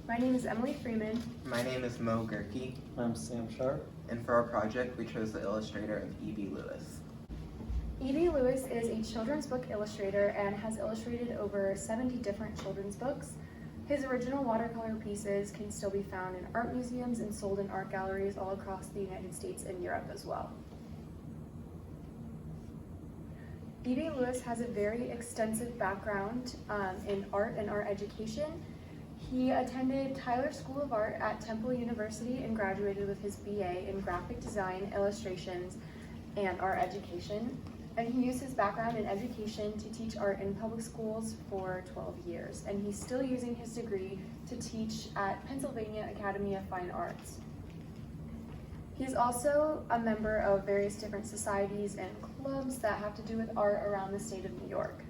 My name is Emily Freeman. My name is Mo Gerke, I'm Sam Sharp. and for our project we chose the illustrator of E.B. Lewis. E.B. Lewis is a children's book illustrator and has illustrated over 70 different children's books. His original watercolor pieces can still be found in art museums and sold in art galleries all across the United States and Europe as well. E.B. Lewis has a very extensive background in art and art education. He attended Tyler School of Art at Temple University and graduated with his BA in graphic design, illustrations, and art education. And he used his background in education to teach art in public schools for 12 years. And he's still using his degree to teach at Pennsylvania Academy of Fine Arts. He's also a member of various different societies and clubs that have to do with art around the state of New York.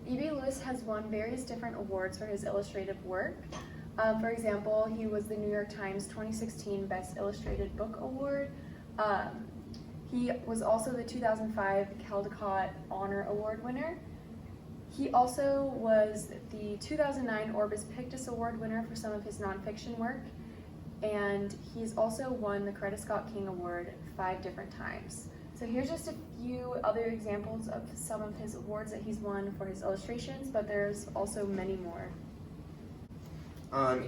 E.B. Lewis has won various different awards for his illustrative work. For example, he was the New York Times 2016 Best Illustrated Book Award. He was also the 2005 Caldecott Honor Award winner. He also was the 2009 Orbis Pictus Award winner for some of his nonfiction work. And he's also won the Coretta Scott King Award 5 different times. So here's just a few other examples of some of his awards that he's won for his illustrations, but there's also many more.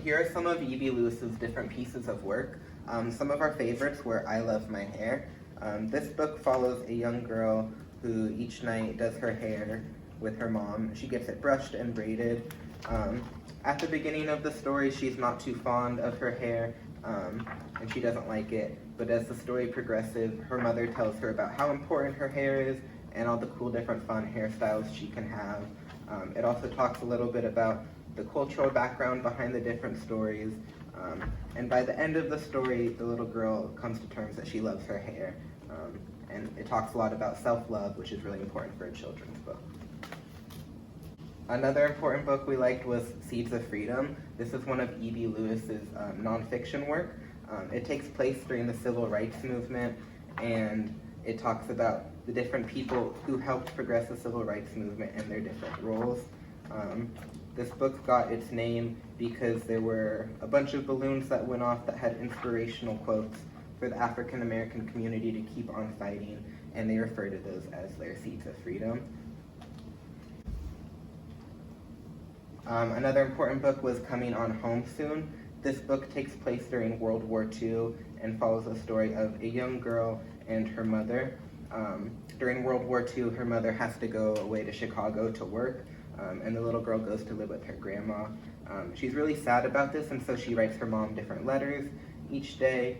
Here are some of E.B. Lewis's different pieces of work. Some of our favorites were I Love My Hair. This book follows a young girl who each night does her hair with her mom. She gets it brushed and braided. At the beginning of the story, she's not too fond of her hair, and she doesn't like it. But as the story progresses, her mother tells her about how important her hair is and all the cool different fun hairstyles she can have. It also talks a little bit about the cultural background behind the different stories. And by the end of the story, the little girl comes to terms that she loves her hair. And it talks a lot about self-love, which is really important for a children's book. Another important book we liked was Seeds of Freedom. This is one of E.B. Lewis's nonfiction work. It takes place during the civil rights movement, and it talks about the different people who helped progress the civil rights movement and their different roles. This book got its name because there were a bunch of balloons that went off that had inspirational quotes for the African American community to keep on fighting, and they refer to those as their Seeds of Freedom. Another important book was Coming on Home Soon. This book takes place during World War II and follows the story of a young girl and her mother. During World War II, her mother has to go away to Chicago to work, and the little girl goes to live with her grandma. She's really sad about this, and so she writes her mom different letters each day,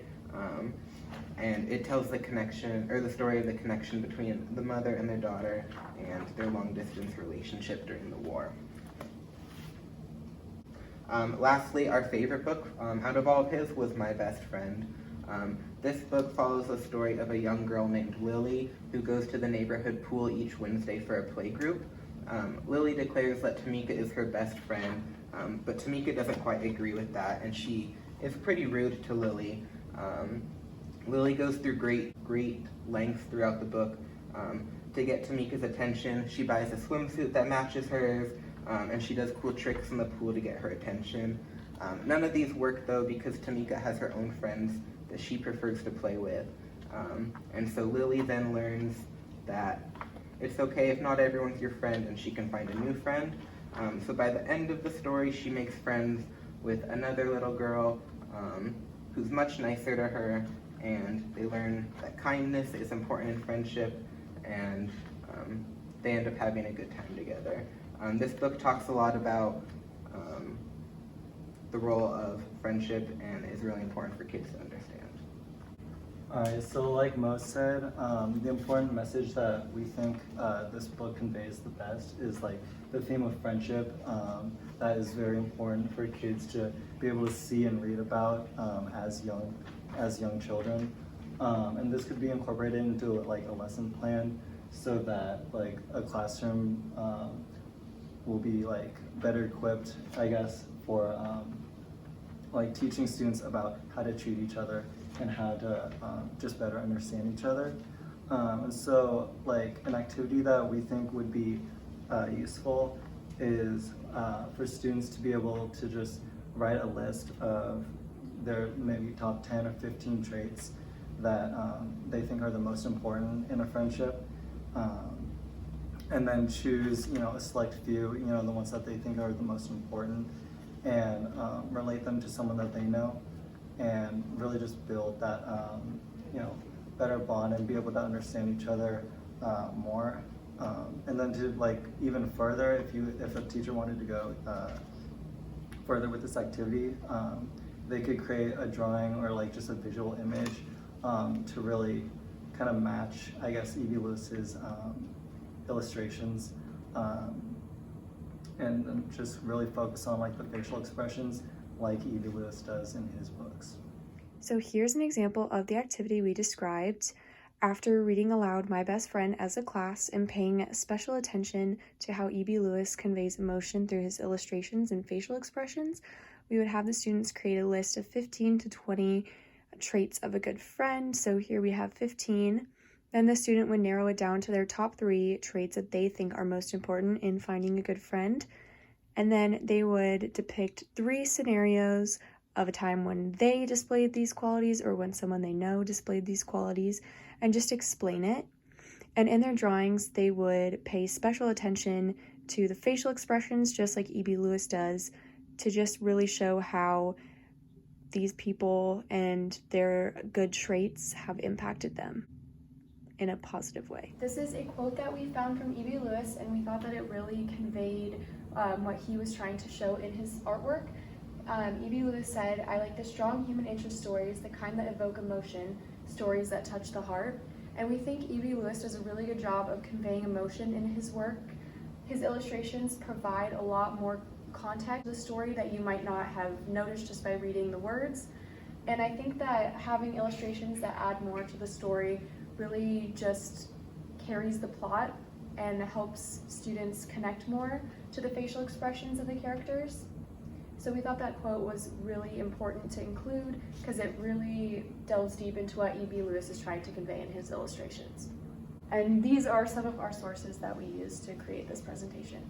and it tells the connection, or the story of the connection between the mother and their daughter and their long-distance relationship during the war. Lastly, our favorite book out of all of his was My Best Friend. This book follows the story of a young girl named Lily who goes to the neighborhood pool each Wednesday for a play group. Lily declares that Tamika is her best friend, but Tamika doesn't quite agree with that, and she is pretty rude to Lily. Lily goes through great lengths throughout the book to get Tamika's attention. She buys a swimsuit that matches hers, and she does cool tricks in the pool to get her attention. None of these work though because Tamika has her own friends that she prefers to play with. And so Lily then learns that it's okay if not everyone's your friend and she can find a new friend. So by the end of the story, she makes friends with another little girl who's much nicer to her, and they learn that kindness is important in friendship, and they end up having a good time together. This book talks a lot about the role of friendship and is really important for kids to understand. Alright, so like Mo said, the important message that we think this book conveys the best is like the theme of friendship. That is very important for kids to be able to see and read about as young children. And this could be incorporated into like a lesson plan so that like a classroom will be like better equipped, I guess, for like teaching students about how to treat each other and how to just better understand each other. And so like an activity that we think would be useful is for students to be able to just write a list of their maybe top 10 or 15 traits that they think are the most important in a friendship, and then choose, a select few, the ones that they think are the most important, and relate them to someone that they know, and really just build that, better bond and be able to understand each other more. And then to even further, if a teacher wanted to go further with this activity, they could create a drawing or just a visual image to really kind of match, I guess, E.B. Lewis's illustrations, and then just really focus on the facial expressions like E.B. Lewis does in his books. So here's an example of the activity we described. After reading aloud My Best Friend as a class and paying special attention to how E.B. Lewis conveys emotion through his illustrations and facial expressions, we would have the students create a list of 15 to 20 traits of a good friend. So here we have 15. Then the student would narrow it down to their top 3 traits that they think are most important in finding a good friend. And then they would depict 3 scenarios of a time when they displayed these qualities or when someone they know displayed these qualities, and just explain it. And in their drawings, they would pay special attention to the facial expressions, just like E.B. Lewis does, to just really show how these people and their good traits have impacted them in a positive way. This is a quote that we found from E.B. Lewis, and we thought that it really conveyed what he was trying to show in his artwork. E.B. Lewis said, "I like the strong human interest stories, the kind that evoke emotion, stories that touch the heart." And we think E.B. Lewis does a really good job of conveying emotion in his work. His illustrations provide a lot more context to the story that you might not have noticed just by reading the words. And I think that having illustrations that add more to the story really just carries the plot and helps students connect more to the facial expressions of the characters. So we thought that quote was really important to include because it really delves deep into what E.B. Lewis is trying to convey in his illustrations. And these are some of our sources that we used to create this presentation.